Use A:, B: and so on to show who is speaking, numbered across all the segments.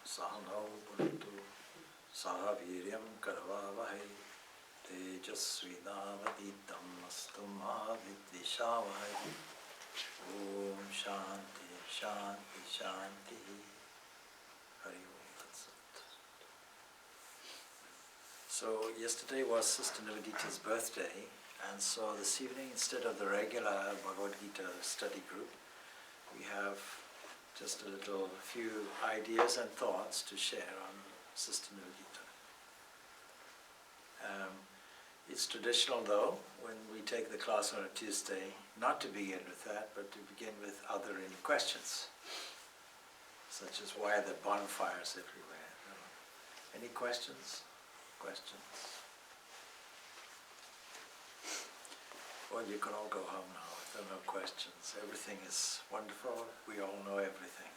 A: Sahano Bhuntu Saha Viryam Karavavahai Tejasvinavaditam Astuma Vidvishavahai. Om Shanti Shanti Shanti. Hari Om Tat Sat. So yesterday was Sister Nivedita's birthday, and so this evening, instead of the regular Bhagavad Gita study group, we have just a few ideas and thoughts to share on Sister Nivedita. It's traditional, though, when we take the class on a Tuesday, not to begin with that, but to begin with othering questions, such as why are there bonfires everywhere? Any questions? Questions? Well, you can all go home now if there are no questions. Everything is wonderful. We all know everything.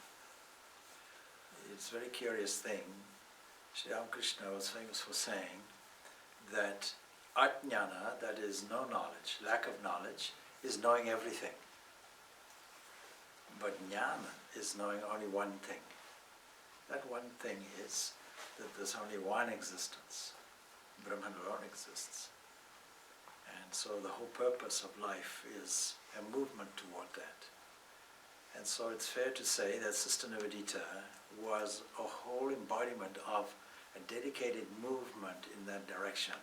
A: It's a very curious thing. Sri Ramakrishna was famous for saying that ajnana, that is no knowledge, lack of knowledge, is knowing everything. But jnana is knowing only one thing. That one thing is that there's only one existence. Brahman alone exists. And so the whole purpose of life is a movement toward that. And so it's fair to say that Sister Nivedita was a whole embodiment of a dedicated movement in that direction.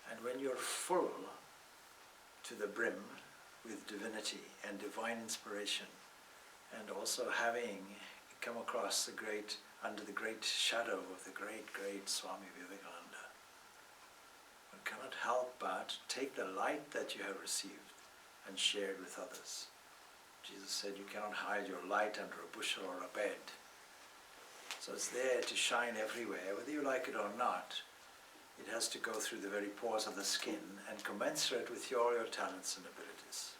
A: And when you're full to the brim with divinity and divine inspiration, and also having come across under the great shadow of the great Swami Vivekananda, one cannot help but take the light that you have received and share it with others. Jesus said you cannot hide your light under a bushel or a bed. So it's there to shine everywhere, whether you like it or not. It has to go through the very pores of the skin and commensurate with all your talents and abilities.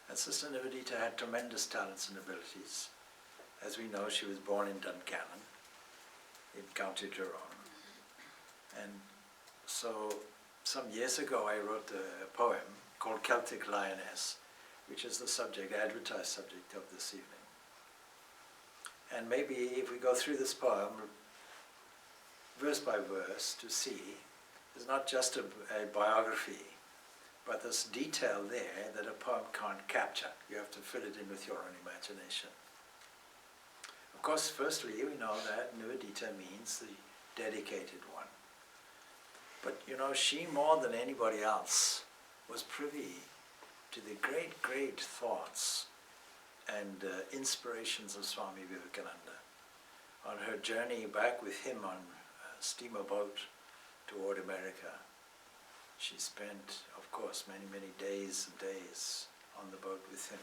A: And Sister Nivedita had tremendous talents and abilities. As we know, she was born in Duncannon, in County Tyrone. And so some years ago I wrote a poem called Celtic Lioness, which is the advertised subject of this evening. And maybe if we go through this poem, verse by verse, to see, it's not just a biography, but there's detail there that a poem can't capture. You have to fill it in with your own imagination. Of course, firstly, we know that Nivedita means the dedicated one. But she more than anybody else was privy to the great thoughts and inspirations of Swami Vivekananda. On her journey back with him on a steamer boat toward America, she spent, of course, many days and days on the boat with him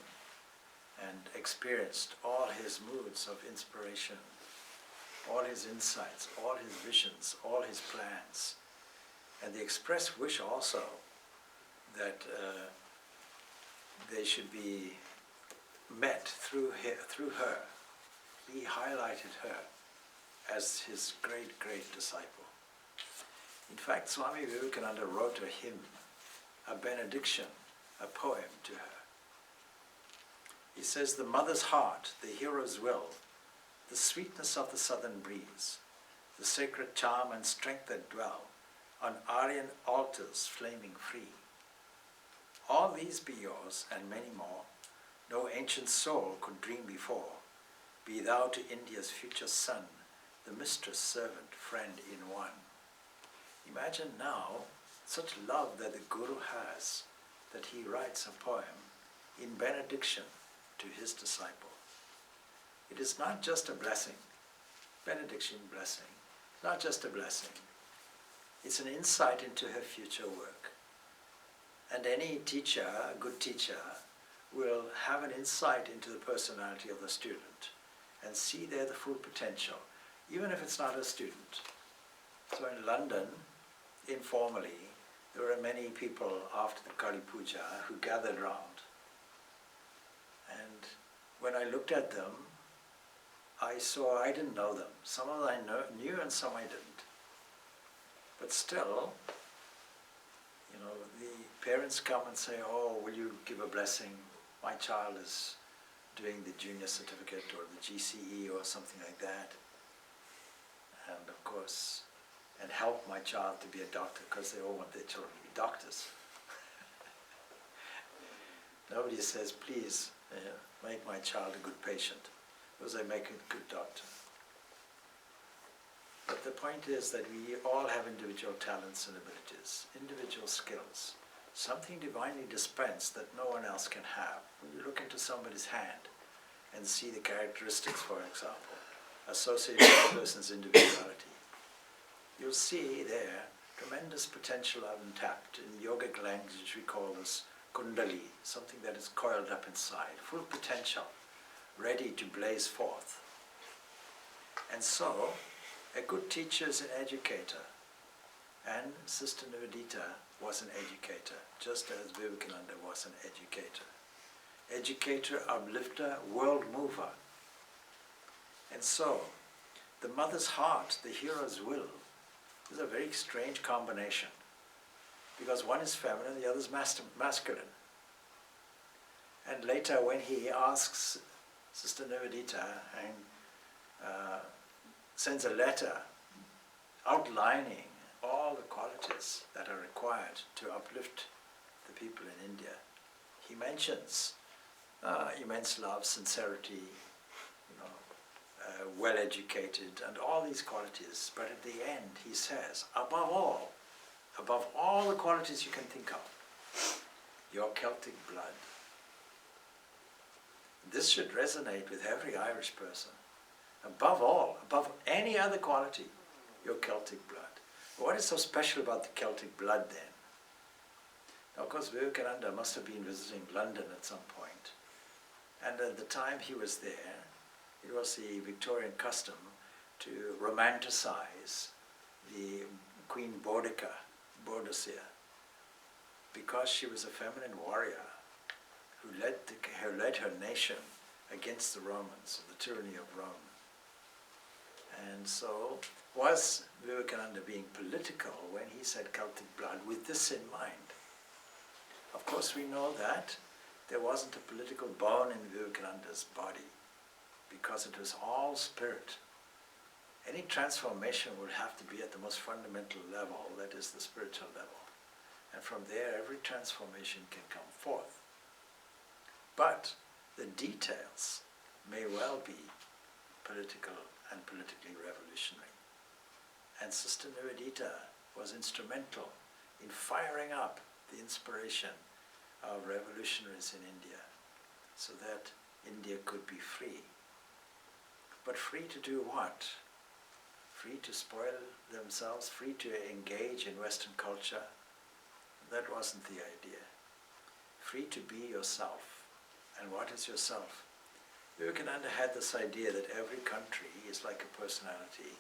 A: and experienced all his moods of inspiration, all his insights, all his visions, all his plans, and the express wish also that they should be met through her. He highlighted her as his great disciple. In fact, Swami Vivekananda wrote a hymn, a benediction, a poem to her. He says, "The mother's heart, the hero's will, the sweetness of the southern breeze, the sacred charm and strength that dwell on Aryan altars flaming free. All these be yours and many more, no ancient soul could dream before. Be thou to India's future son, the mistress, servant, friend in one." Imagine now such love that the Guru has, that he writes a poem in benediction to his disciple. It is not just a blessing, benediction, blessing, not just a blessing. It's an insight into her future work. And any teacher, a good teacher, will have an insight into the personality of the student and see there the full potential, even if it's not a student. So in London, informally, there were many people after the Kali Puja who gathered round. And when I looked at them, I didn't know them. Some of them I knew and some I didn't. But still, the parents come and say, "Oh, will you give a blessing? My child is doing the junior certificate or the GCE or something like that. And of course, and help my child to be a doctor, because they all want their children to be doctors. Nobody says, please make my child a good patient, because they make a good doctor. But the point is that we all have individual talents and abilities, individual skills, something divinely dispensed that no one else can have. When you look into somebody's hand and see the characteristics, for example, associated with a person's individuality, you'll see there tremendous potential untapped. In yogic language we call this kundali, something that is coiled up inside, full potential, ready to blaze forth. And so, a good teacher is an educator, and Sister Nivedita was an educator, just as Vivekananda was an educator. Educator, uplifter, world mover. And so, the mother's heart, the hero's will, is a very strange combination, because one is feminine, the other is masculine. And later when he asks Sister Nivedita and sends a letter outlining all the qualities that are required to uplift the people in India, he mentions immense love, sincerity, well-educated, and all these qualities. But at the end he says, above all the qualities you can think of, your Celtic blood. This should resonate with every Irish person. Above all, above any other quality, your Celtic blood. What is so special about the Celtic blood then? Now, of course, Vivekananda must have been visiting London at some point, and at the time he was there, it was the Victorian custom to romanticize the Queen Boadicea, because she was a feminine warrior who led her nation against the Romans, the tyranny of Rome. And so, was Vivekananda being political when he said Celtic blood with this in mind? Of course we know that there wasn't a political bone in Vivekananda's body, because it was all spirit. Any transformation would have to be at the most fundamental level, that is the spiritual level. And from there every transformation can come forth. But the details may well be political and politically revolutionary. And Sister Nivedita was instrumental in firing up the inspiration of revolutionaries in India, so that India could be free. But free to do what? Free to spoil themselves, free to engage in Western culture? That wasn't the idea. Free to be yourself. And what is yourself? Vivekananda had this idea that every country is like a personality,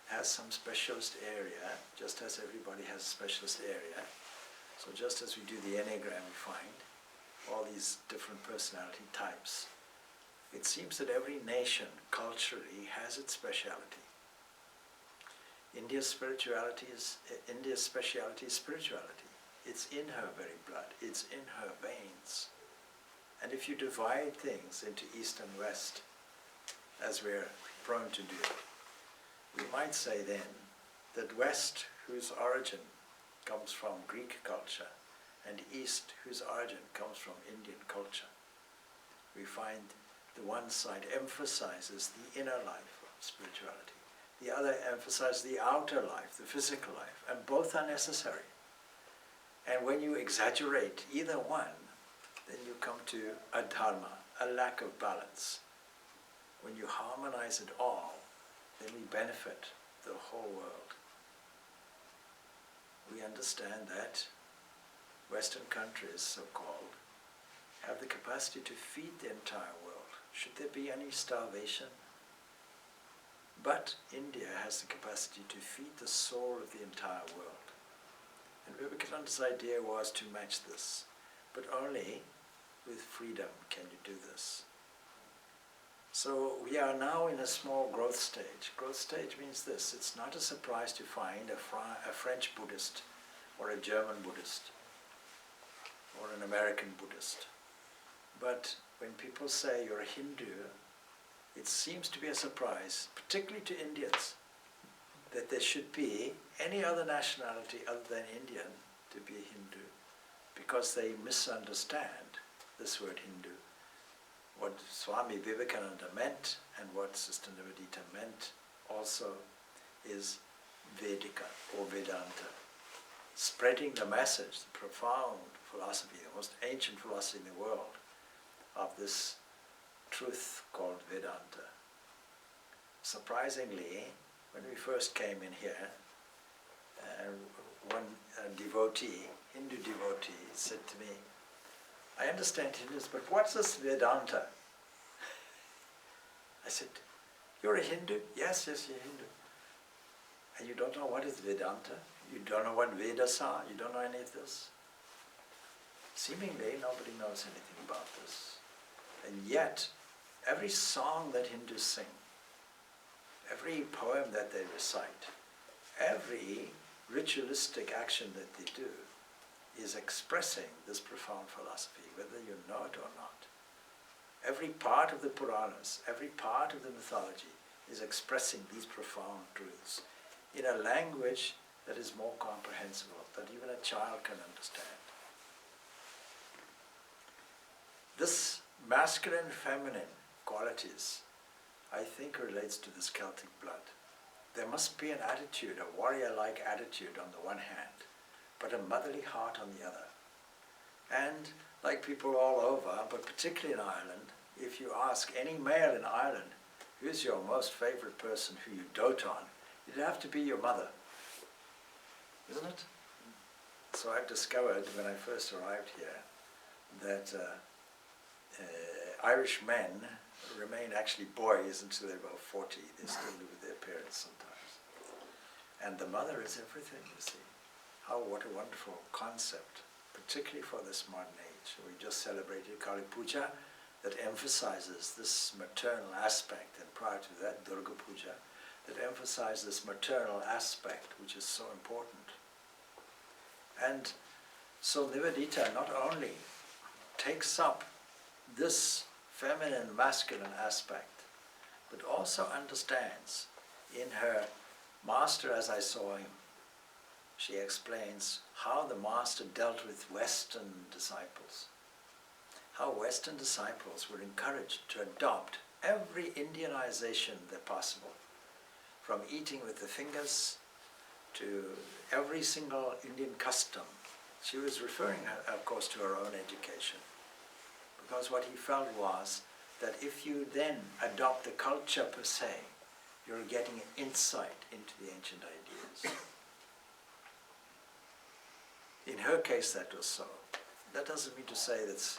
A: has some specialist area, just as everybody has a specialist area. So just as we do the Enneagram, we find all these different personality types. It seems that every nation culturally has its speciality. India's speciality is spirituality. It's in her very blood, it's in her veins. And if you divide things into East and West, as we're prone to do, we might say then that West, whose origin comes from Greek culture, and East, whose origin comes from Indian culture, we find the one side emphasizes the inner life of spirituality, the other emphasizes the outer life, the physical life, and both are necessary. And when you exaggerate either one, then you come to adharma, a lack of balance. When you harmonize it all, then we benefit the whole world. We understand that Western countries, so-called, have the capacity to feed the entire world. Should there be any starvation? But India has the capacity to feed the soul of the entire world. And Vivekananda's idea was to match this, but only with freedom can you do this. So we are now in a small growth stage. Growth stage means this: it's not a surprise to find a French Buddhist, or a German Buddhist, or an American Buddhist. But when people say you're a Hindu, it seems to be a surprise, particularly to Indians, that there should be any other nationality other than Indian to be Hindu, because they misunderstand this word Hindu. What Swami Vivekananda meant and what Sister Nivedita meant also is Vedika or Vedanta, spreading the message, the profound philosophy, the most ancient philosophy in the world, of this truth called Vedanta. Surprisingly, when we first came in here, one devotee, Hindu devotee, said to me, I understand Hindus, but what's this Vedanta? I said, you're a Hindu? Yes, you're Hindu. And you don't know what is Vedanta? You don't know what Vedas are? You don't know any of this? Seemingly, nobody knows anything about this. And yet, every song that Hindus sing, every poem that they recite, every ritualistic action that they do is expressing this profound philosophy, whether you know it or not. Every part of the Puranas, every part of the mythology is expressing these profound truths in a language that is more comprehensible, that even a child can understand. This masculine and feminine qualities, I think, relates to this Celtic blood. There must be an attitude, a warrior-like attitude on the one hand, but a motherly heart on the other. And like people all over, but particularly in Ireland, if you ask any male in Ireland, who's your most favorite person who you dote on, it'd have to be your mother, isn't it? So I've discovered when I first arrived here that Irish men remain actually boys until they're about 40. They still live with their parents sometimes. And the mother is everything, you see. What a wonderful concept, particularly for this modern age. We just celebrated Kali Puja that emphasizes this maternal aspect, and prior to that, Durga Puja, that emphasizes this maternal aspect, which is so important. And so Nivedita not only takes up this feminine, masculine aspect, but also understands in her master as I saw him. She explains how the master dealt with Western disciples, how Western disciples were encouraged to adopt every Indianization that possible, from eating with the fingers to every single Indian custom. She was referring, of course, to her own education. Because what he felt was that if you then adopt the culture per se, you're getting an insight into the ancient ideas. In her case, that was so. That doesn't mean to say that's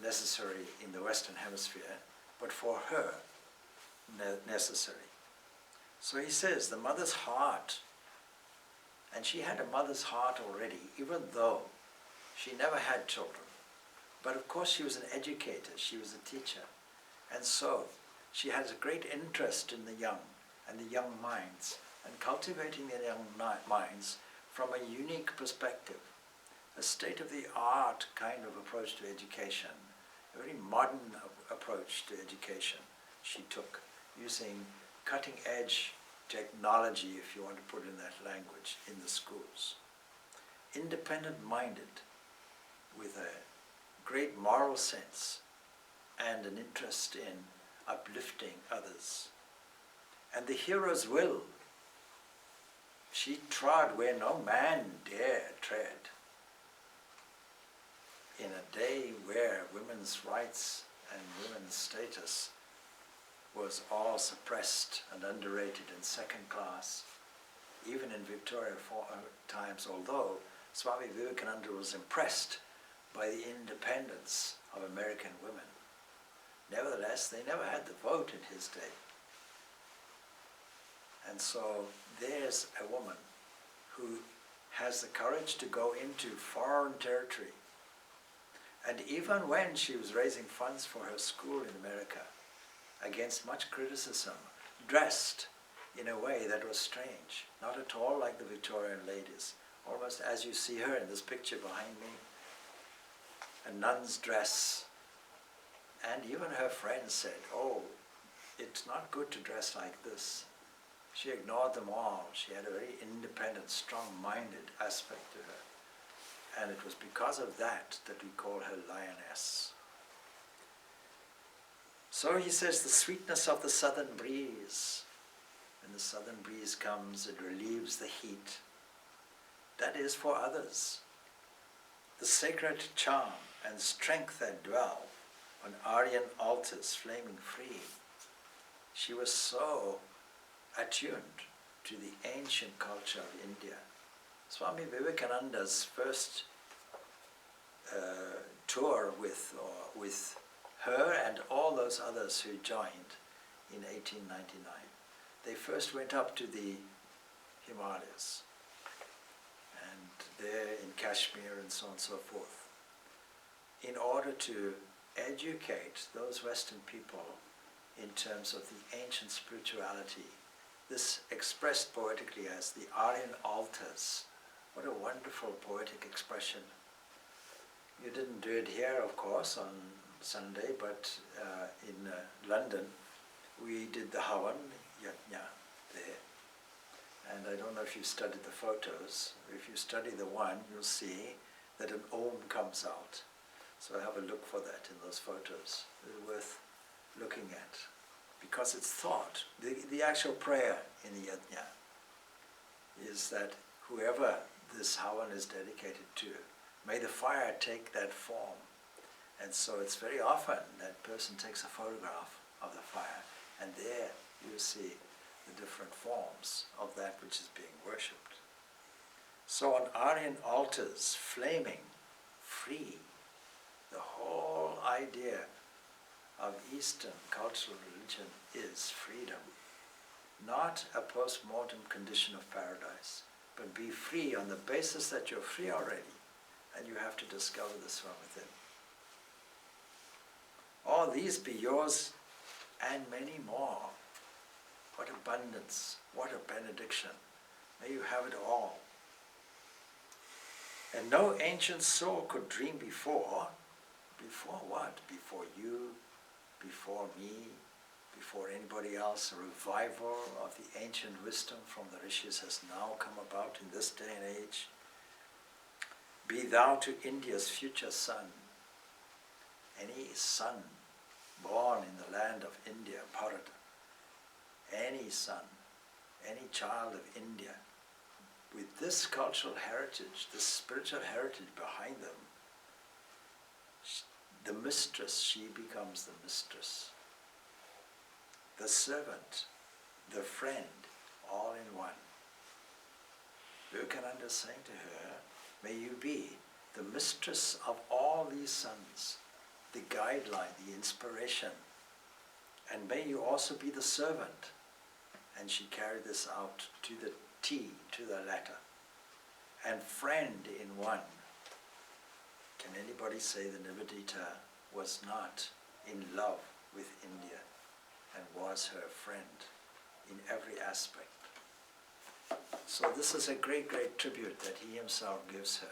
A: necessary in the Western Hemisphere, but for her, necessary. So he says, the mother's heart, and she had a mother's heart already, even though she never had children. But of course she was an educator, she was a teacher. And so she has a great interest in the young and the young minds, and cultivating the young minds from a unique perspective, a state-of-the-art kind of approach to education, a very modern approach to education she took, using cutting-edge technology, if you want to put in that language, in the schools. Independent-minded, with a great moral sense and an interest in uplifting others. And the hero's will, she trod where no man dare tread. In a day where women's rights and women's status was all suppressed and underrated and second class, even in Victorian times, although Swami Vivekananda was impressed by the independence of American women. Nevertheless, they never had the vote in his day. And so there's a woman who has the courage to go into foreign territory. And even when she was raising funds for her school in America, against much criticism, dressed in a way that was strange, not at all like the Victorian ladies, almost as you see her in this picture behind me, a nun's dress, And even her friends said, oh, it's not good to dress like this. She ignored them all. She had a very independent, strong-minded aspect to her. And it was because of that that we call her lioness. So he says, the sweetness of the southern breeze. When the southern breeze comes, it relieves the heat. That is for others. The sacred charm and strength that dwell on Aryan altars flaming free. She was so attuned to the ancient culture of India. Swami Vivekananda's first tour with her and all those others who joined in 1899. They first went up to the Himalayas, and there in Kashmir and so on and so forth, in order to educate those Western people in terms of the ancient spirituality. This expressed poetically as the Aryan altars. What a wonderful poetic expression. You didn't do it here, of course, on Sunday, but in London we did the Havan, Yajna, there. And I don't know if you studied the photos. If you study the one, you'll see that an Om comes out. So have a look for that in those photos. They're worth looking at, because it's thought. The actual prayer in the Yajna is that whoever this Havan is dedicated to, may the fire take that form. And so it's very often that person takes a photograph of the fire, and there you see the different forms of that which is being worshipped. So on Aryan altars, flaming, free, the whole idea of Eastern cultural religion is freedom, not a post-mortem condition of paradise, but be free on the basis that you're free already, and you have to discover this from within. All these be yours and many more. What abundance, what a benediction. May you have it all. And no ancient soul could dream before what? Before you, before me, before anybody else, a revival of the ancient wisdom from the rishis has now come about in this day and age. Be thou to India's future son. Any son born in the land of India, Bharat, any son, any child of India, with this cultural heritage, this spiritual heritage behind them, the mistress, she becomes the mistress. The servant, the friend, all in one. Vivekananda is saying to her, may you be the mistress of all these sons, the guideline, the inspiration, and may you also be the servant. And she carried this out to the T, to the letter. And friend in one. Can anybody say the Nivedita was not in love with India and was her friend in every aspect? So this is a great, great tribute that he himself gives her.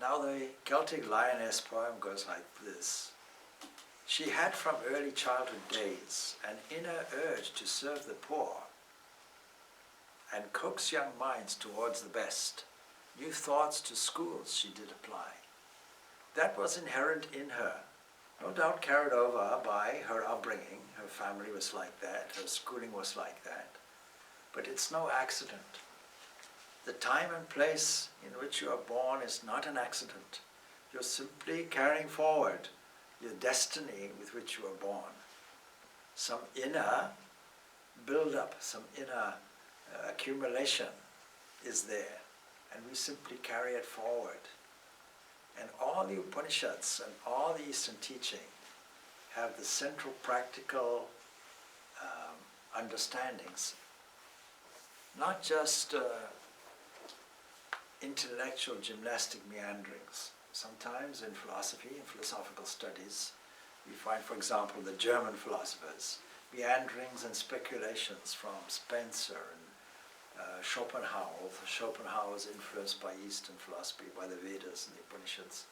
A: Now the Celtic Lioness poem goes like this. She had from early childhood days an inner urge to serve the poor and coax young minds towards the best. New thoughts to schools she did apply. That was inherent in her, no doubt carried over by her upbringing. Her family was like that, her schooling was like that. But it's no accident. The time and place in which you are born is not an accident. You're simply carrying forward your destiny with which you are born. Some inner build-up, some inner accumulation is there, and we simply carry it forward. And all the Upanishads and all the Eastern teaching have the central practical understandings, not just intellectual gymnastic meanderings. Sometimes in philosophy, in philosophical studies, we find, for example, the German philosophers, meanderings and speculations from Spencer and Schopenhauer. Schopenhauer was influenced by Eastern philosophy, by the Vedas and the Upanishads,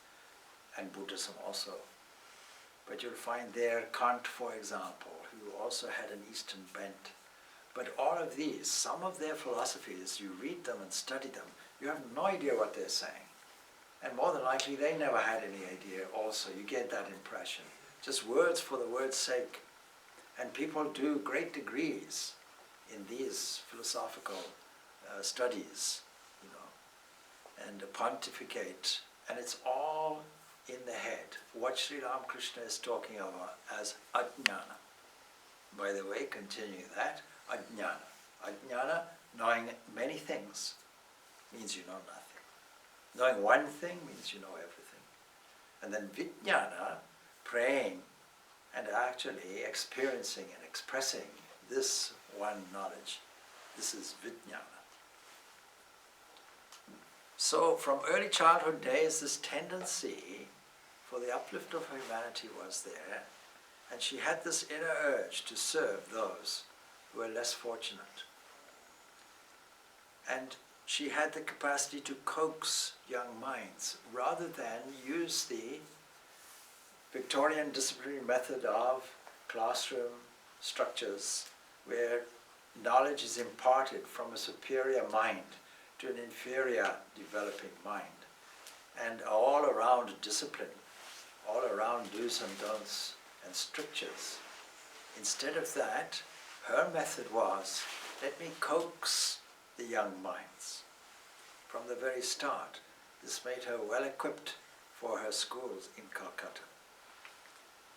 A: and Buddhism also. But you'll find there Kant, for example, who also had an Eastern bent. But all of these, some of their philosophies, you read them and study them, you have no idea what they're saying. And more than likely, they never had any idea also. You get that impression. Just words for the word's sake. And people do great degrees in these philosophical studies, you know, and pontificate. And it's all in the head. What Sri Ramakrishna is talking about as ajnana. By the way, continue that, ajnana. Ajnana, knowing many things, means you know nothing. Knowing one thing means you know everything. And then vijnana, praying and actually experiencing and expressing this one knowledge. This is vijnana. So from early childhood days, this tendency for the uplift of humanity was there, and she had this inner urge to serve those who were less fortunate. And she had the capacity to coax young minds rather than use the Victorian disciplinary method of classroom structures where knowledge is imparted from a superior mind to an inferior developing mind, and all around discipline, all around do's and don'ts and strictures. Instead of that, her method was, let me coax the young minds. From the very start, this made her well equipped for her schools in Calcutta.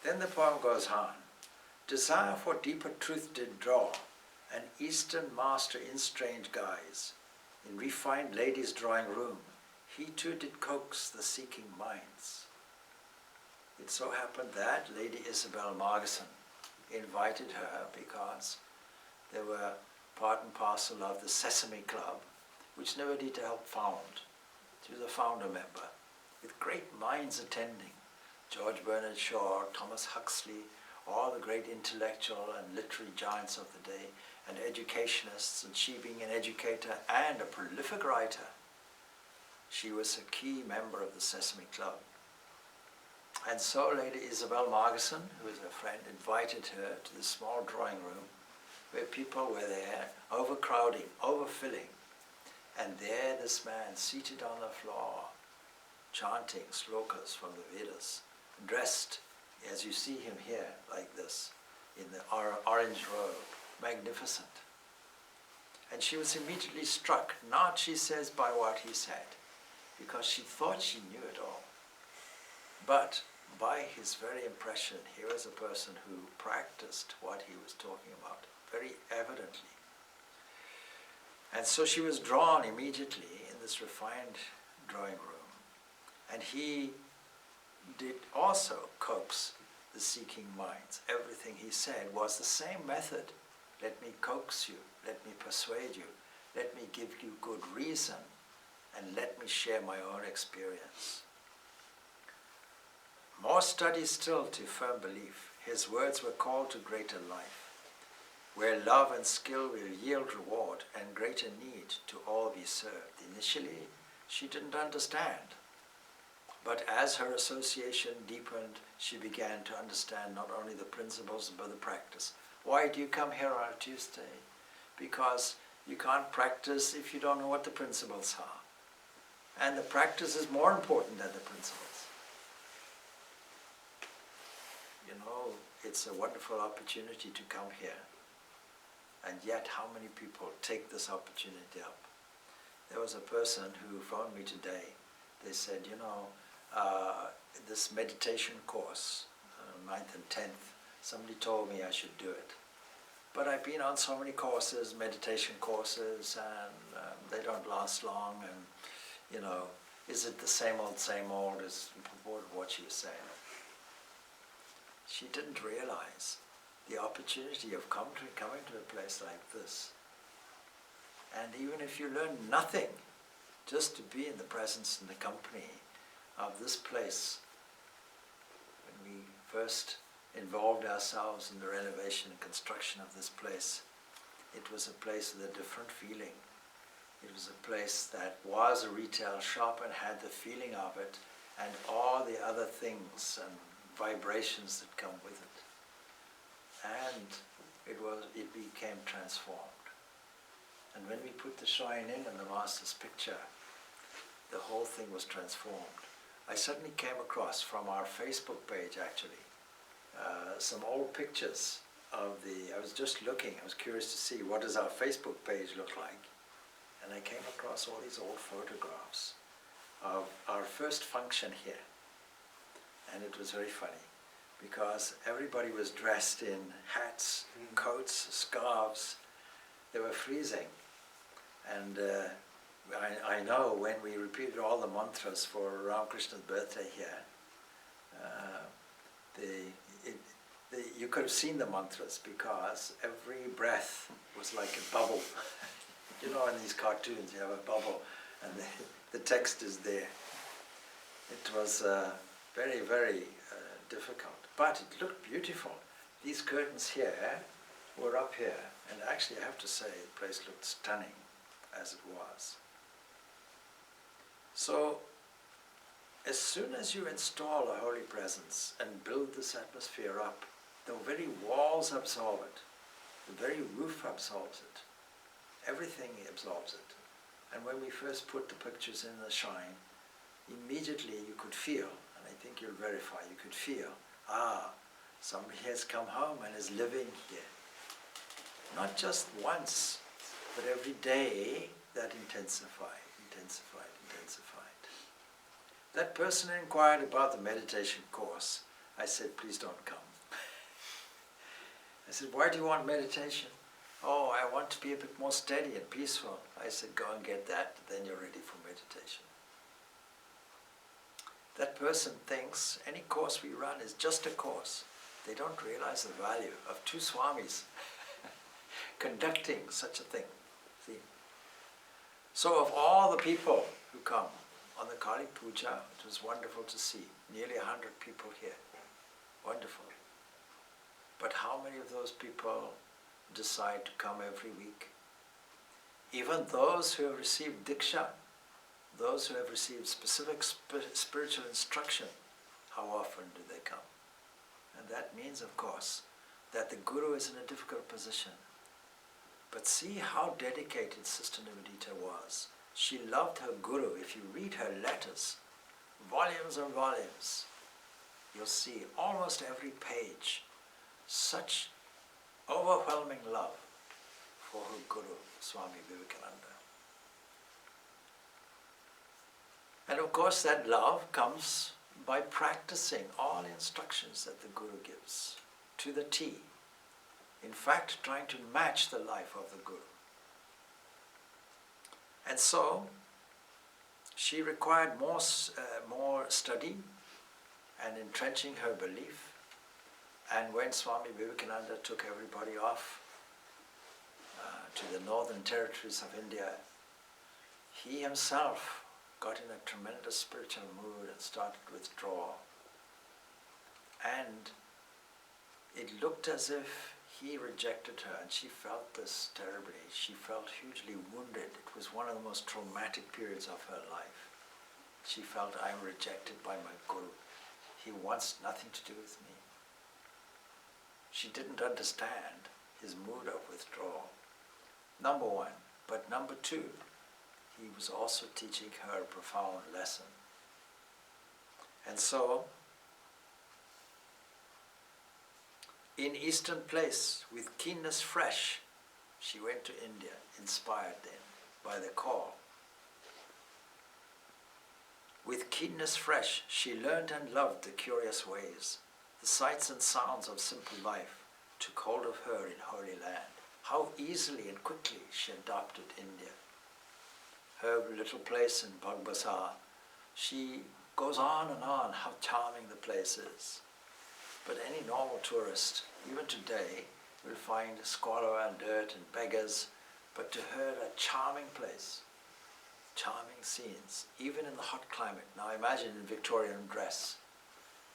A: Then the poem goes on. Desire for deeper truth did draw an Eastern master in strange guise. In refined lady's drawing room, he too did coax the seeking minds. It so happened that Lady Isabel Margesson invited her because they were part and parcel of the Sesame Club, which Nivedita helped found. She was a founder member, with great minds attending. George Bernard Shaw, Thomas Huxley, all the great intellectual and literary giants of the day, and educationists, and she being an educator and a prolific writer. She was a key member of the Sesame Club. And so Lady Isabel Margesson, who was her friend, invited her to the small drawing room where people were there, overcrowding, overfilling. And there this man, seated on the floor, chanting slokas from the Vedas, dressed, as you see him here, like this, in the orange robe, magnificent. And she was immediately struck, not, she says, by what he said, because she thought she knew it all, but by his very impression. He was a person who practiced what he was talking about, very evidently. And so she was drawn immediately in this refined drawing room. And he did also coax the seeking minds. Everything he said was the same method. Let me coax you, let me persuade you, let me give you good reason, and let me share my own experience. More study still to firm belief. His words were called to greater life, where love and skill will yield reward and greater need to all be served. Initially, she didn't understand. But as her association deepened, she began to understand not only the principles but the practice. Why do you come here on a Tuesday? Because you can't practice if you don't know what the principles are. And the practice is more important than the principles. You know, it's a wonderful opportunity to come here. And yet, how many people take this opportunity up? There was a person who phoned me today. They said, you know, this meditation course, 9th and 10th, somebody told me I should do it. But I've been on so many courses, meditation courses, and they don't last long, and, you know, is it the same old, is what she was saying. She didn't realize the opportunity of coming to a place like this. And even if you learn nothing, just to be in the presence and the company of this place, when we first involved ourselves in the renovation and construction of this place, it was a place with a different feeling. It was a place that was a retail shop and had the feeling of it, and all the other things and vibrations that come with it. And it became transformed. And when we put the shrine in and the Master's picture, the whole thing was transformed. I suddenly came across from our Facebook page actually, some old pictures of I was just looking, I was curious to see what does our Facebook page look like. And I came across all these old photographs of our first function here. And it was very funny because everybody was dressed in hats, coats, scarves. They were freezing. And I know when we repeated all the mantras for Ramakrishna's birthday here, you could have seen the mantras because every breath was like a bubble. You know, in these cartoons you have a bubble and the text is there. It was very, very difficult, but it looked beautiful. These curtains here were up here, and actually I have to say the place looked stunning as it was. So, as soon as you install a holy presence and build this atmosphere up, the very walls absorb it, the very roof absorbs it, everything absorbs it. And when we first put the pictures in the shrine, immediately you could feel, and I think you'll verify, you could feel, somebody has come home and is living here. Not just once, but every day that intensified. That person inquired about the meditation course. I said, please don't come. I said, why do you want meditation? Oh, I want to be a bit more steady and peaceful. I said, go and get that, then you're ready for meditation. That person thinks any course we run is just a course. They don't realize the value of two Swamis conducting such a thing. See? So of all the people who come on the Kali Puja, it was wonderful to see. Nearly 100 people here. Wonderful. But how many of those people decide to come every week? Even those who have received Diksha, those who have received specific spiritual instruction, how often do they come? And that means, of course, that the Guru is in a difficult position. But see how dedicated Sister Nivedita was. She loved her Guru. If you read her letters, volumes and volumes, you'll see almost every page such overwhelming love for her Guru, Swami Vivekananda. And of course that love comes by practicing all instructions that the Guru gives to the T. In fact, trying to match the life of the Guru. And so, she required more study and entrenching her belief. And when Swami Vivekananda took everybody off to the northern territories of India, he himself got in a tremendous spiritual mood and started to withdraw. And it looked as if he rejected her, and she felt this terribly. She felt hugely wounded. It was one of the most traumatic periods of her life. She felt, I am rejected by my Guru. He wants nothing to do with me. She didn't understand his mood of withdrawal. Number one. But number two, he was also teaching her a profound lesson. And so, in Eastern place, with keenness fresh, she went to India, inspired then by the call. With keenness fresh, she learned and loved the curious ways. The sights and sounds of simple life took hold of her in Holy Land. How easily and quickly she adopted India. Her little place in Bagbasar, she goes on and on how charming the place is. But any normal tourist, even today, will find squalor and dirt and beggars, but to her a charming place, charming scenes, even in the hot climate. Now imagine in Victorian dress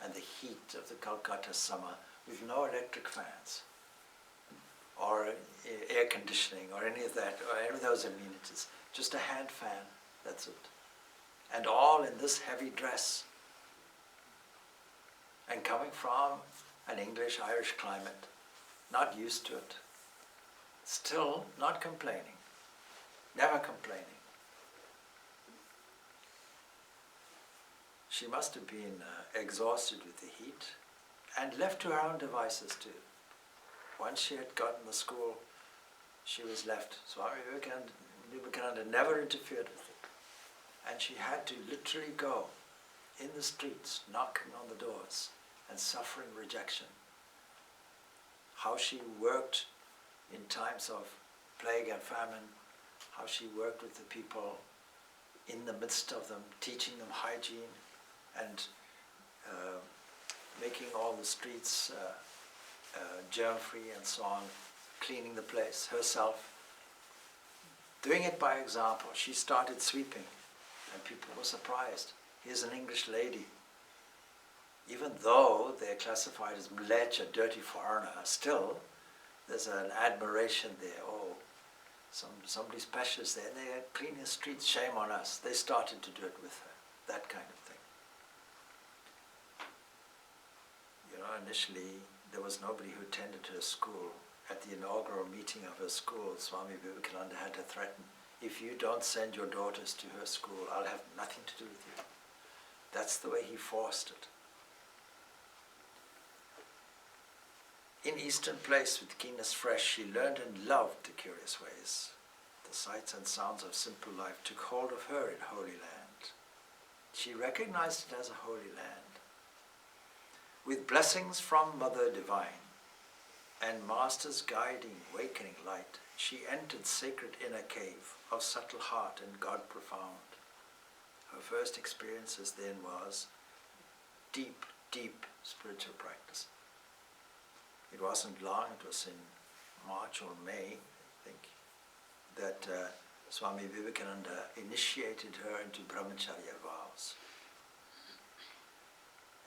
A: and the heat of the Calcutta summer with no electric fans or air conditioning or any of that, or any of those amenities. Just a hand fan, that's it. And all in this heavy dress. And coming from an English-Irish climate, not used to it, still not complaining, never complaining. She must have been exhausted with the heat and left to her own devices too. Once she had gotten the school, she was left. Swami Vivekananda never interfered with it. And she had to literally go in the streets, knocking on the doors and suffering rejection. How she worked in times of plague and famine, how she worked with the people in the midst of them, teaching them hygiene and making all the streets germ-free and so on, cleaning the place herself, doing it by example. She started sweeping and people were surprised. Here's an English lady. Even though they're classified as mlech, a dirty foreigner, still there's an admiration there. Oh, somebody special is there, and they clean the streets, shame on us. They started to do it with her, that kind of thing. You know, initially there was nobody who attended her school. At the inaugural meeting of her school, Swami Vivekananda had to threaten, if you don't send your daughters to her school, I'll have nothing to do with you. That's the way he forced it. In Eastern Place, with keenness fresh, she learned and loved the curious ways. The sights and sounds of simple life took hold of her in Holy Land. She recognized it as a holy land. With blessings from Mother Divine and Master's guiding, wakening light, she entered sacred inner cave of subtle heart and God profound. Her first experiences then was deep, deep spiritual practice. It wasn't long, it was in March or May, I think, that Swami Vivekananda initiated her into brahmacharya vows.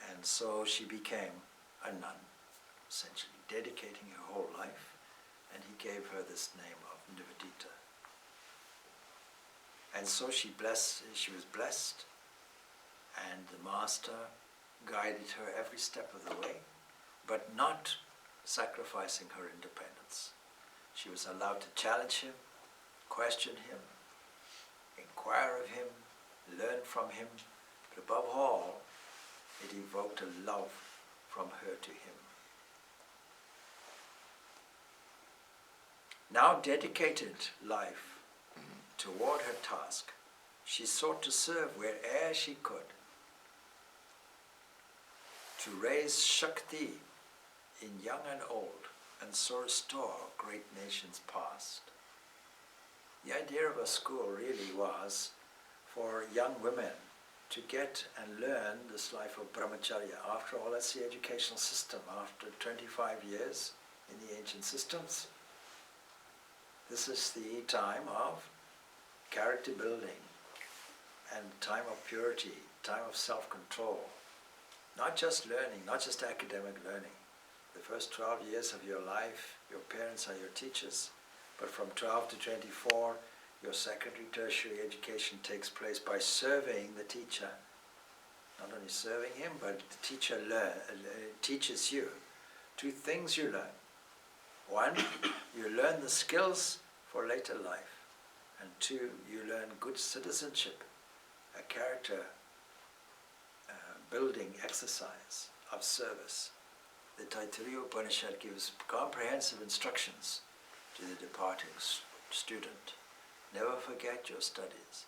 A: And so she became a nun, essentially dedicating her whole life, and he gave her this name of Nivedita. And so she was blessed, and the Master guided her every step of the way, but not sacrificing her independence. She was allowed to challenge him, question him, inquire of him, learn from him, but above all, it evoked a love from her to him. Now dedicated life toward her task, she sought to serve where'er she could, to raise Shakti in young and old, and so restore great nations past. The idea of a school really was for young women to get and learn this life of brahmacharya. After all, that's the educational system. After 25 years in the ancient systems, this is the time of character building and time of purity, time of self-control. Not just learning, not just academic learning. The first 12 years of your life, your parents are your teachers, but from 12 to 24, your secondary, tertiary education takes place by serving the teacher. Not only serving him, but the teacher teaches you. Two things you learn. One, you learn the skills for later life. And two, you learn good citizenship, a character building exercise of service. The Taittiriya Upanishad gives comprehensive instructions to the departing student. Never forget your studies.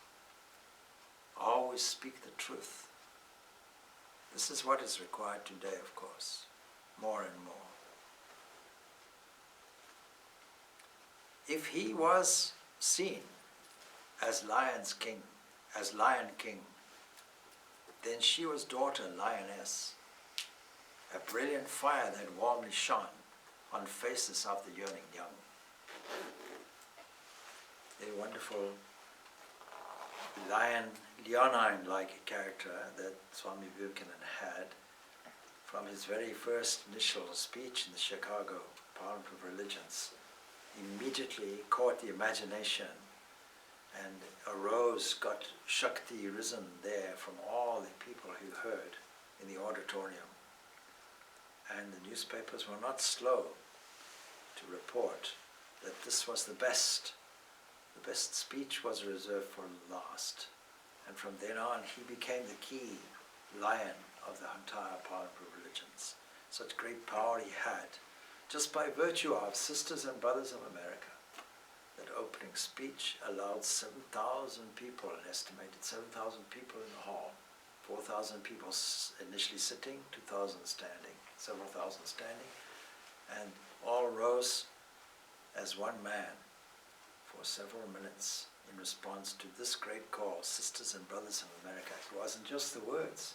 A: Always speak the truth. This is what is required today, of course, more and more. If he was seen as Lion King, then she was daughter Lioness, a brilliant fire that warmly shone on faces of the yearning young. A wonderful leonine-like character that Swami Vivekananda had from his very first initial speech in the Chicago Parliament of Religions. Immediately caught the imagination and arose, got Shakti risen there from all the people who heard in the auditorium. and the newspapers were not slow to report that this was the best. The best speech was reserved for last. And from then on, he became the key lion of the entire Parliament of Religions. Such great power he had, just by virtue of Sisters and Brothers of America. That opening speech allowed 7,000 people, an estimated 7,000 people in the hall, 4,000 people initially sitting, 2,000 standing, several thousand standing, and all rose as one man for several minutes in response to this great call, Sisters and Brothers of America. It wasn't just the words,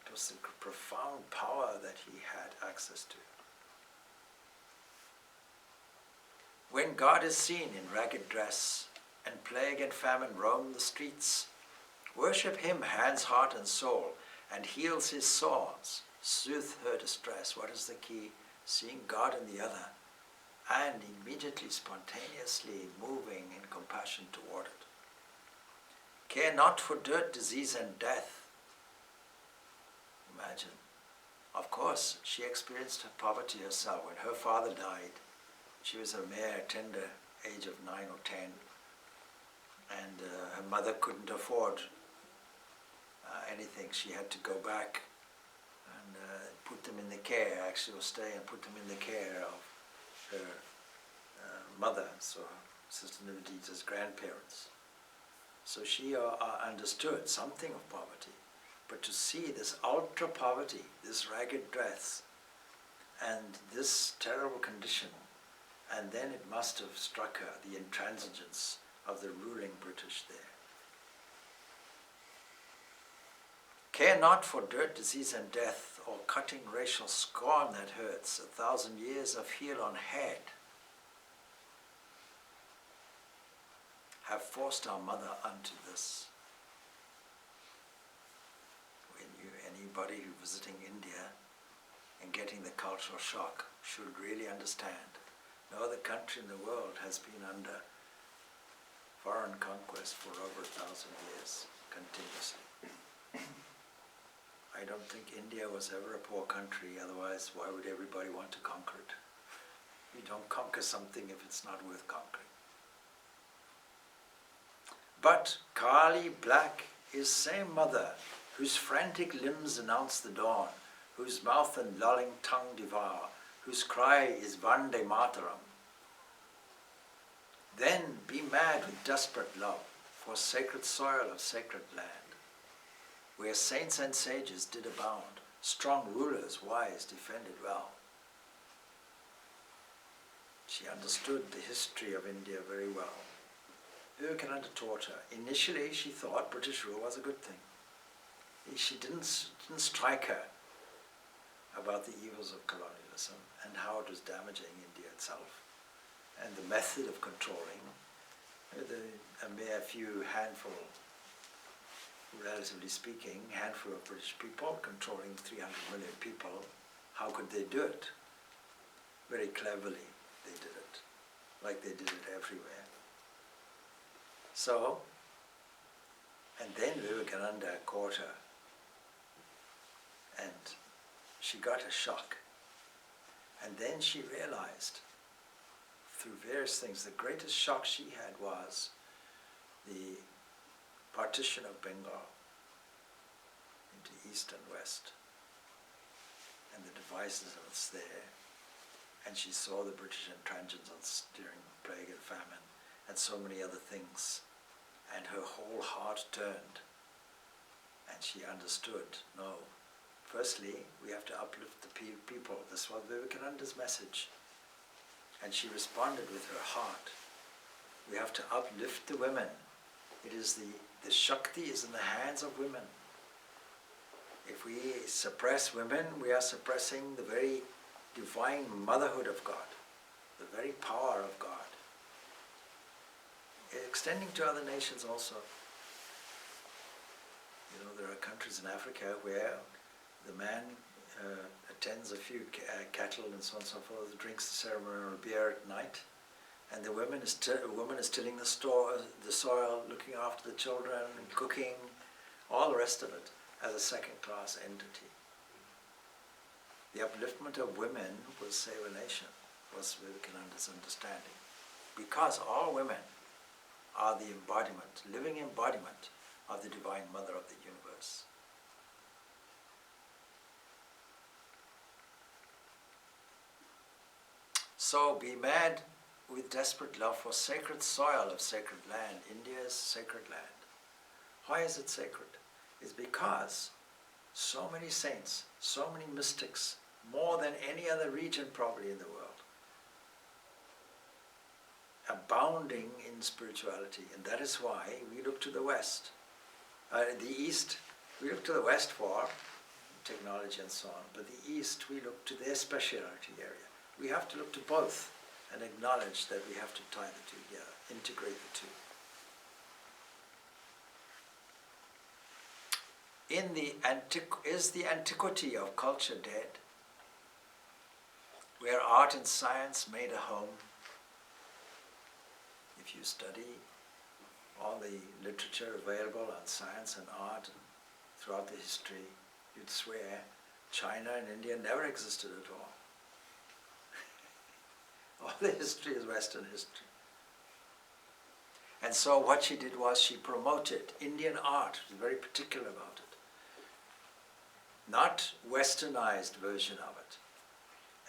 A: it was the profound power that he had access to. When God is seen in ragged dress, and plague and famine roam the streets, worship him, hands, heart, and soul, and heals his sores, soothe her distress. What is the key? Seeing God in the other, and immediately, spontaneously moving in compassion toward it. Care not for dirt, disease, and death. Imagine. Of course, she experienced her poverty herself. When her father died, she was a mere tender age of 9 or 10, and her mother couldn't afford anything. She had to go back and put them in the care, actually, or stay and put them in the care of her mother, so Sister Nivedita's grandparents. So she understood something of poverty, but to see this ultra poverty, this ragged dress, and this terrible condition, and then it must have struck her, the intransigence of the ruling British there. Care not for dirt, disease, and death, or cutting racial scorn that hurts, 1,000 years of heel on head, have forced our mother unto this. Anybody who visiting India and getting the cultural shock should really understand. No other country in the world has been under foreign conquest for over 1,000 years, continuously. I don't think India was ever a poor country, otherwise why would everybody want to conquer it? You don't conquer something if it's not worth conquering. But Kali black is same mother, whose frantic limbs announce the dawn, whose mouth and lolling tongue devour, whose cry is Vande Mataram. Then be mad with desperate love for sacred soil of sacred land, where saints and sages did abound, strong rulers wise defended well. She understood the history of India very well. Vivekananda taught her. Initially she thought British rule was a good thing. She didn't strike her about the evils of colonialism and how it was damaging India itself, and the method of controlling a mere few handful, relatively speaking, handful of British people controlling 300 million people. How could they do it? Very cleverly they did it, like they did it everywhere. So, and then Vivekananda caught her, and she got a shock. And then she realized, through various things, the greatest shock she had was the partition of Bengal into east and west, and the divisiveness there. And she saw the British intransigence during plague and famine, and so many other things. And her whole heart turned, and she understood, no, firstly, we have to uplift the people. This was Vivekananda's message. And she responded with her heart. We have to uplift the women. It is the Shakti is in the hands of women. If we suppress women, we are suppressing the very divine motherhood of God, the very power of God. Extending to other nations also. You know, there are countries in Africa where the man attends a few cattle and so on and so forth, drinks the ceremonial beer at night, and the woman is tilling the soil, looking after the children, cooking, all the rest of it, as a second-class entity. The upliftment of women will save a nation, was Vivekananda's understanding. Because all women are the embodiment, living embodiment of the Divine Mother of the universe. So be mad with desperate love for sacred soil of sacred land. India is sacred land. Why is it sacred? It's because so many saints, so many mystics, more than any other region probably in the world, abounding in spirituality. And that is why we look to the West. The East, we look to the West for technology and so on, but the East, we look to their speciality area. We have to look to both and acknowledge that we have to tie the two together, integrate the two. Is the antiquity of culture dead? Where art and science made a home? If you study all the literature available on science and art throughout the history, you'd swear China and India never existed at all. All the history is Western history. And so what she did was she promoted Indian art. She was very particular about it. Not westernized version of it.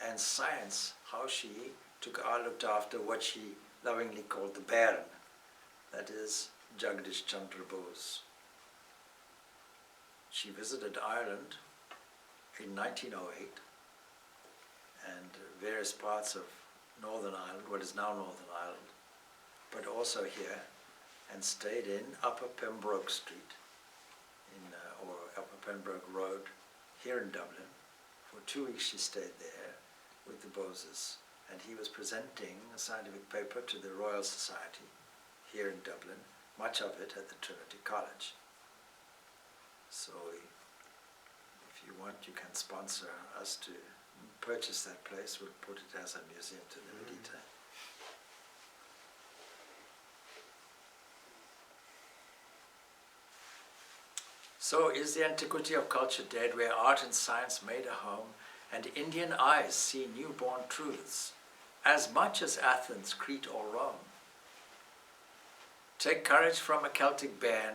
A: And science, how she looked after what she lovingly called the Baron. That is Jagdish Chandra Bose. She visited Ireland in 1908 and various parts of Northern Ireland, what is now Northern Ireland, but also here, and stayed in Upper Pembroke Street, or Upper Pembroke Road, here in Dublin. For 2 weeks she stayed there with the Boses, and he was presenting a scientific paper to the Royal Society here in Dublin, much of it at the Trinity College. So if you want, you can sponsor us to purchase that place. We'll put it as a museum to Nivedita. So is the antiquity of culture dead, where art and science made a home, and Indian eyes see newborn truths, as much as Athens, Crete or Rome? Take courage from a Celtic bairn,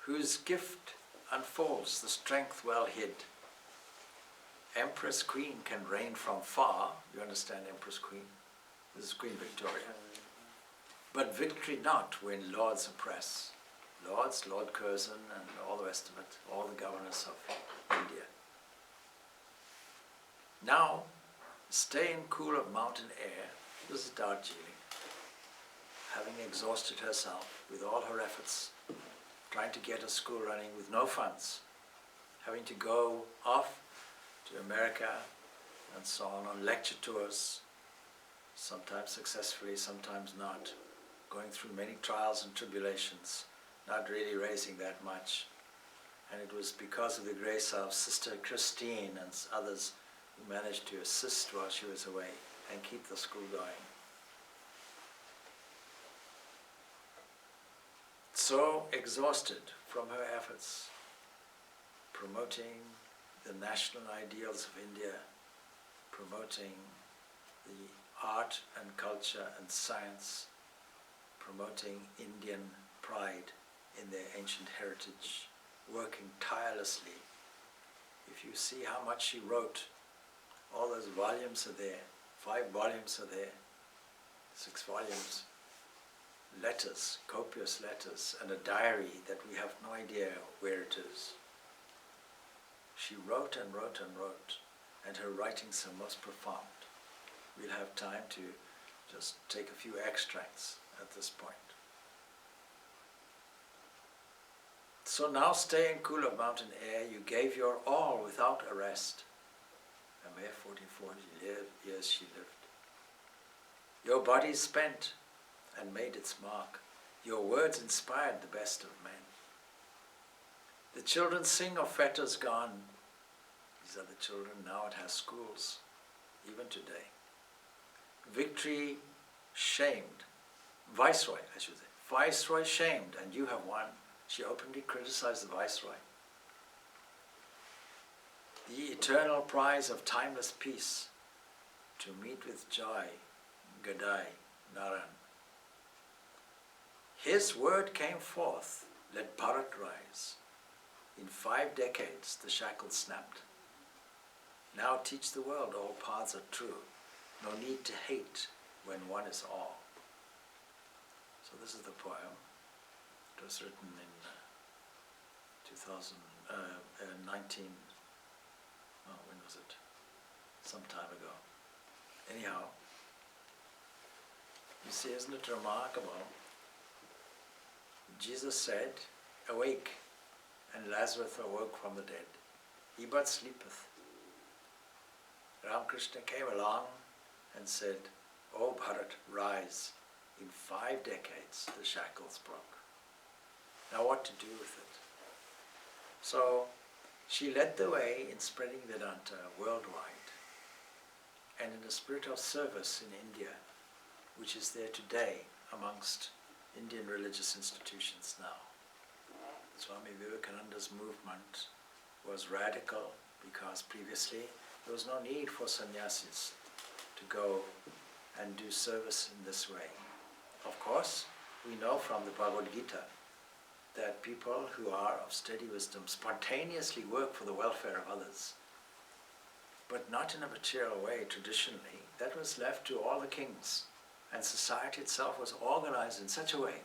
A: whose gift unfolds the strength well hid. Empress Queen can reign from far. You understand Empress Queen? This is Queen Victoria. But victory not when lords oppress. Lords, Lord Curzon and all the rest of it, all the governors of India. Now, stay in cool of mountain air. This is Darjeeling. Having exhausted herself with all her efforts, trying to get a school running with no funds, having to go off to America and so on lecture tours, sometimes successfully, sometimes not, going through many trials and tribulations, not really raising that much. And it was because of the grace of Sister Christine and others who managed to assist while she was away and keep the school going. So exhausted from her efforts, promoting the national ideals of India, promoting the art and culture and science, promoting Indian pride in their ancient heritage, working tirelessly. If you see how much she wrote, all those volumes are there, 5 volumes are there, 6 volumes, letters, copious letters, and a diary that we have no idea where it is. She wrote and wrote and wrote, and her writings are most profound. We'll have time to just take a few extracts at this point. So now stay in cool of mountain air. You gave your all without arrest. A mere 44 years she lived. Your body spent and made its mark. Your words inspired the best of men. The children sing of fetters gone. These are the children, now it has schools, even today. Victory shamed, Viceroy, I should say. Viceroy shamed, and you have won. She openly criticized the Viceroy. the eternal prize of timeless peace, to meet with joy, Gadai, Naran. His word came forth, let Bharat rise. In 5 decades the shackles snapped. Now teach the world all paths are true. No need to hate when one is all. So this is the poem. It was written in 19, when was it? Some time ago. Anyhow, you see, isn't it remarkable? Jesus said, awake, and Lazarus awoke from the dead. He but sleepeth. Ramakrishna came along and said, O Bharat, rise. In 5 decades the shackles broke. Now what to do with it? So she led the way in spreading Vedanta worldwide, and in a spirit of service in India, which is there today amongst Indian religious institutions now. Swami Vivekananda's movement was radical because previously there was no need for sannyasis to go and do service in this way. Of course, we know from the Bhagavad Gita that people who are of steady wisdom spontaneously work for the welfare of others, but not in a material way traditionally. That was left to all the kings, and society itself was organized in such a way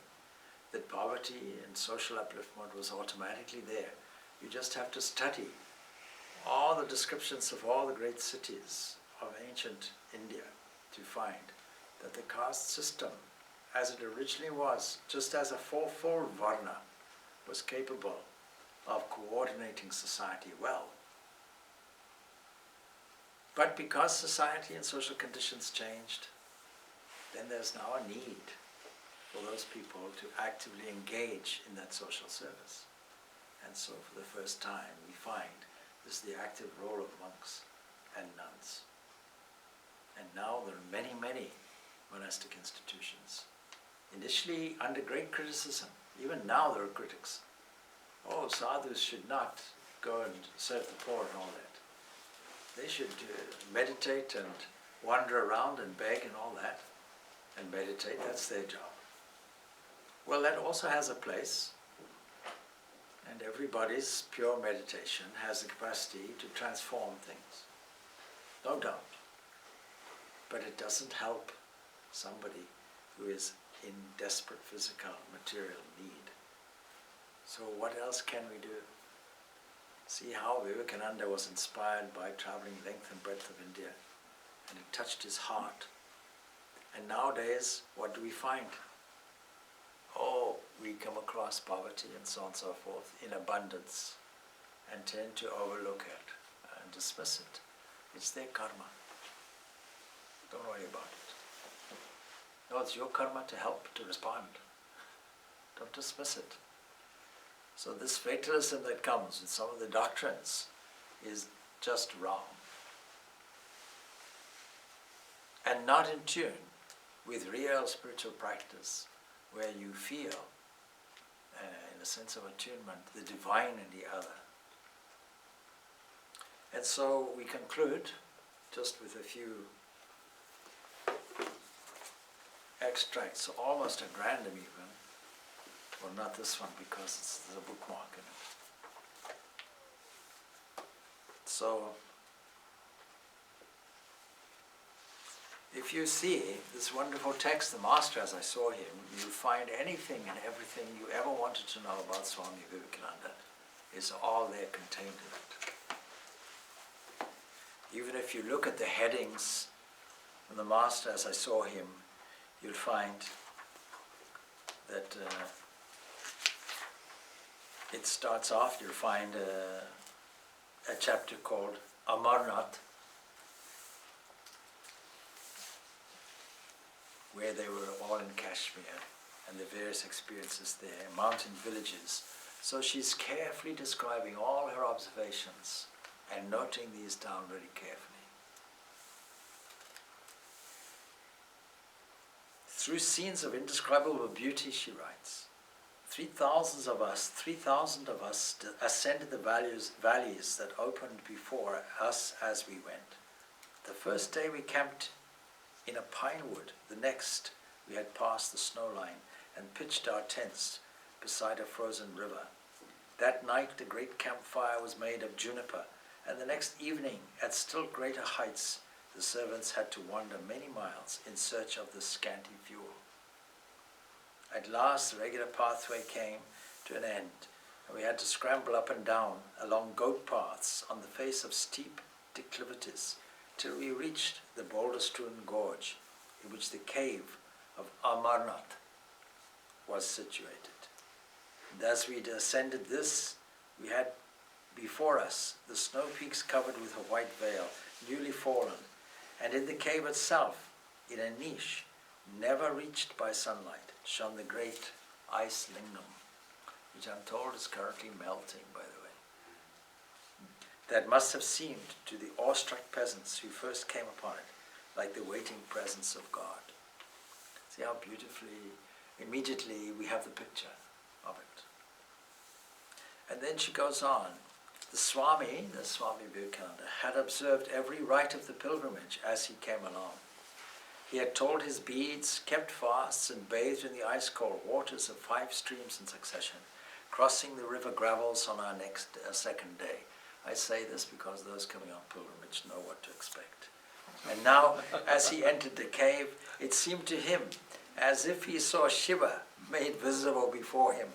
A: that poverty and social upliftment was automatically there. You just have to study all the descriptions of all the great cities of ancient India to find that the caste system, as it originally was, just as a fourfold varna, was capable of coordinating society well. But because society and social conditions changed, then there's now a need for those people to actively engage in that social service. And so for the first time we find this is the active role of monks and nuns. And now there are many, many monastic institutions. Initially under great criticism, even now there are critics. Oh, sadhus should not go and serve the poor and all that. They should meditate and wander around and beg and all that. And meditate, that's their job. Well, that also has a place, and everybody's pure meditation has the capacity to transform things, no doubt. But it doesn't help somebody who is in desperate physical, material need. So what else can we do? See how Vivekananda was inspired by traveling length and breadth of India, and it touched his heart. And nowadays, what do we find? Oh, we come across poverty and so on and so forth in abundance and tend to overlook it and dismiss it. It's their karma. Don't worry about it. No, it's your karma to help, to respond. Don't dismiss it. So this fatalism that comes with some of the doctrines is just wrong and not in tune with real spiritual practice, where you feel, in a sense of attunement, the divine in the other. And so we conclude just with a few extracts, almost at random even. Well, not this one because there's a bookmark in it. So, if you see this wonderful text, the Master, as I saw him, you find anything and everything you ever wanted to know about Swami Vivekananda is all there contained in it. Even if you look at the headings from the Master, as I saw him, you'll find that it starts off, you'll find a chapter called Amarnath, where they were all in Kashmir and the various experiences there, mountain villages. So she's carefully describing all her observations and noting these down very carefully. Through scenes of indescribable beauty, she writes, 3,000 of us ascended the valleys that opened before us as we went. The first day we camped in a pine wood. The next we had passed the snow line and pitched our tents beside a frozen river. That night the great campfire was made of juniper, and the next evening, at still greater heights, the servants had to wander many miles in search of the scanty fuel. At last the regular pathway came to an end, and we had to scramble up and down along goat paths on the face of steep declivities till we reached the boulder-strewn gorge in which the cave of Amarnath was situated. And as we ascended this, we had before us the snow peaks covered with a white veil, newly fallen, and in the cave itself, in a niche never reached by sunlight, shone the great ice lingam, which I'm told is currently melting, by the way. That must have seemed to the awestruck peasants who first came upon it like the waiting presence of God. See how beautifully, immediately we have the picture of it. And then she goes on. The Swami Purnananda, had observed every rite of the pilgrimage as he came along. He had told his beads, kept fasts, and bathed in the ice-cold waters of 5 streams in succession, crossing the river Gravels on our second day. I say this because those coming on pilgrimage know what to expect. And now, as he entered the cave, it seemed to him as if he saw Shiva made visible before him.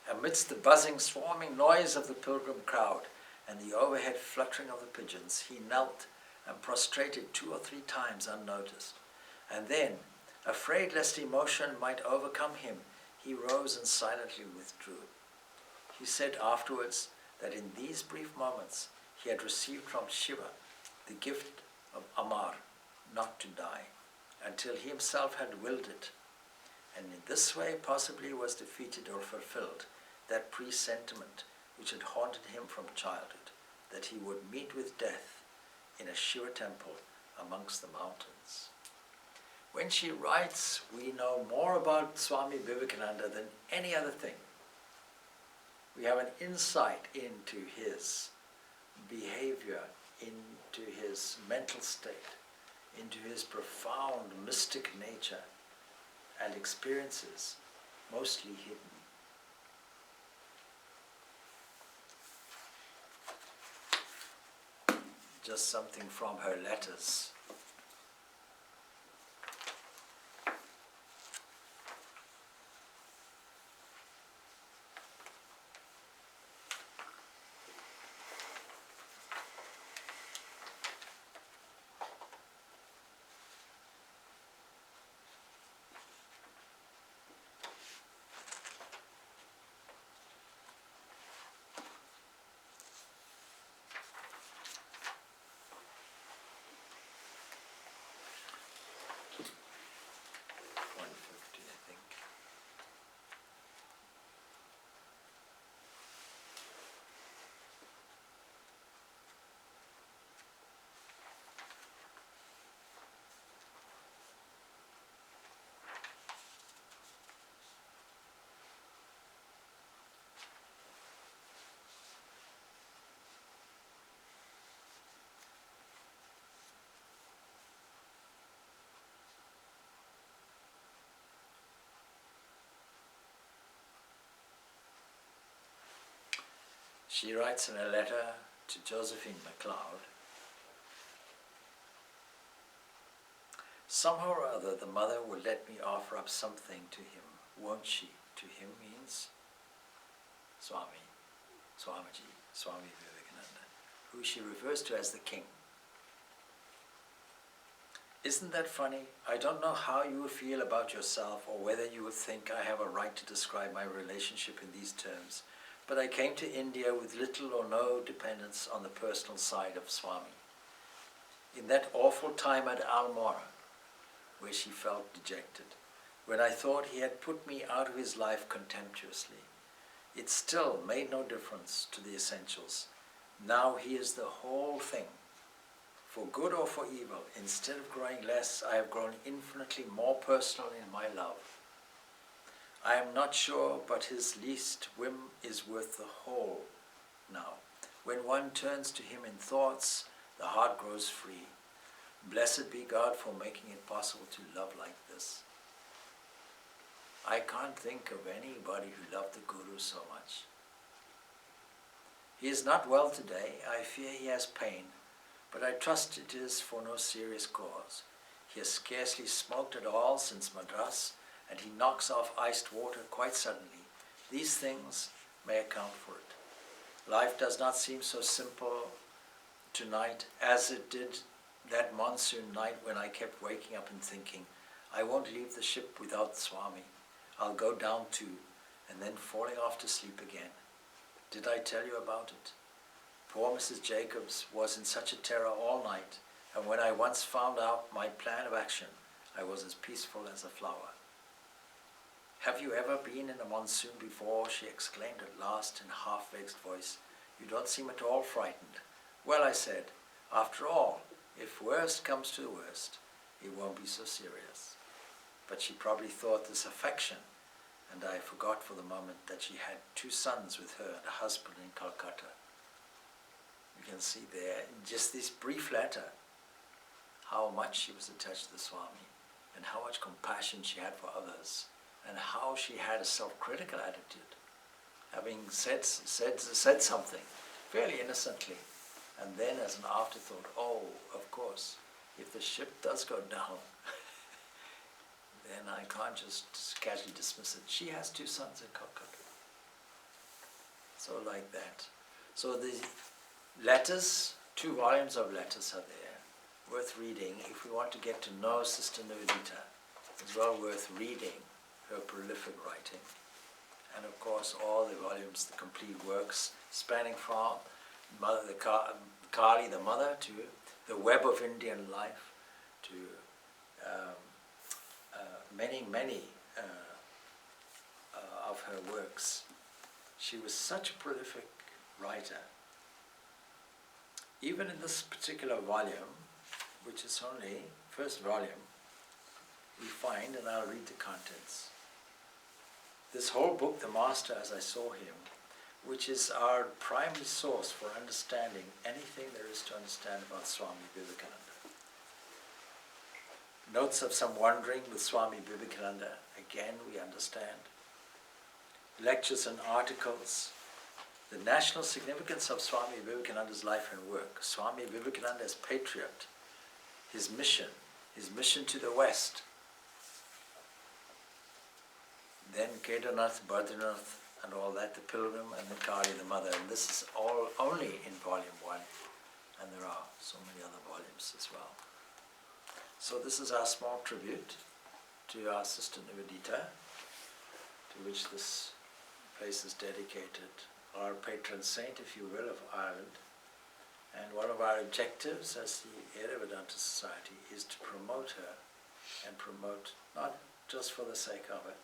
A: Amidst the buzzing, swarming noise of the pilgrim crowd and the overhead fluttering of the pigeons, he knelt and prostrated 2 or 3 times unnoticed. And then, afraid lest emotion might overcome him, he rose and silently withdrew. He said afterwards that in these brief moments he had received from Shiva the gift of Amar, not to die, until he himself had willed it, and in this way possibly was defeated or fulfilled that presentiment which had haunted him from childhood, that he would meet with death in a Shiva temple amongst the mountains. When she writes, we know more about Swami Vivekananda than any other thing. We have an insight into his behavior, into his mental state, into his profound mystic nature and experiences, mostly hidden. Just something from her letters. She writes in a letter to Josephine MacLeod, somehow or other the mother will let me offer up something to him, won't she? To him means Swami Vivekananda, who she refers to as the king. Isn't that funny? I don't know how you will feel about yourself or whether you would think I have a right to describe my relationship in these terms, but I came to India with little or no dependence on the personal side of Swami. In that awful time at Almora, where she felt dejected, when I thought he had put me out of his life contemptuously, it still made no difference to the essentials. Now he is the whole thing. For good or for evil, instead of growing less, I have grown infinitely more personal in my love. I am not sure, but his least whim is worth the whole. Now, when one turns to him in thoughts, the heart grows free. Blessed be God for making it possible to love like this. I can't think of anybody who loved the Guru so much. He is not well today. I fear he has pain, but I trust it is for no serious cause. He has scarcely smoked at all since Madras, and he knocks off iced water quite suddenly. These things may account for it. Life does not seem so simple tonight as it did that monsoon night when I kept waking up and thinking, I won't leave the ship without Swami. I'll go down too, and then falling off to sleep again. Did I tell you about it? Poor Mrs. Jacobs was in such a terror all night, and when I once found out my plan of action, I was as peaceful as a flower. Have you ever been in a monsoon before? She exclaimed at last in a half-vexed voice. You don't seem at all frightened. Well, I said, after all, if worst comes to the worst, it won't be so serious. But she probably thought this affection, and I forgot for the moment that she had 2 sons with her and a husband in Calcutta. You can see there, in just this brief letter, how much she was attached to the Swami, and how much compassion she had for others, and how she had a self-critical attitude, having said something fairly innocently, and then as an afterthought, oh, of course, if the ship does go down, then I can't just casually dismiss it. She has 2 sons in Calcutta. So like that. So the letters, 2 volumes of letters are there, worth reading if we want to get to know Sister Nivedita. It's well worth reading her prolific writing. And of course all the volumes, the complete works, spanning from Kali, the mother, to the web of Indian life, to many of her works. She was such a prolific writer. Even in this particular volume, which is only first volume, we find, and I'll read the contents. This whole book, the Master as I saw him, which is our primary source for understanding anything there is to understand about Swami Vivekananda. Notes of some wandering with Swami Vivekananda, again we understand. Lectures and articles. The national significance of Swami Vivekananda's life and work. Swami Vivekananda as patriot. His mission to the West. Then Kedarnath, Badrinath, and all that, the pilgrim, and then Kali, the mother. And this is all only in volume 1. And there are so many other volumes as well. So this is our small tribute to our Sister Nivedita, to which this place is dedicated, our patron saint, if you will, of Ireland. And one of our objectives as the Area Vedanta Society is to promote her, and promote, not just for the sake of it,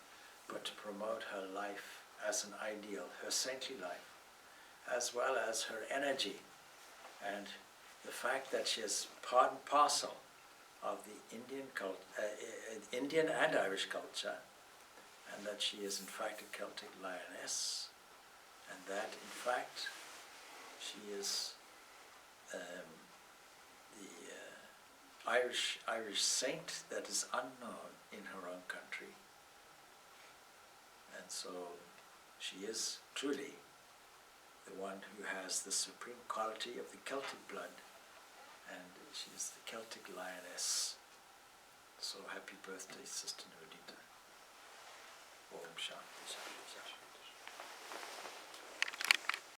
A: but to promote her life as an ideal, her saintly life, as well as her energy, and the fact that she is part and parcel of the Indian and Irish culture, and that she is in fact a Celtic Lioness, and that in fact she is the Irish saint that is unknown in her own country. And so she is truly the one who has the supreme quality of the Celtic blood, and she is the Celtic Lioness. So happy birthday, Sister Nivedita. Om Shanti Shanti Shanti.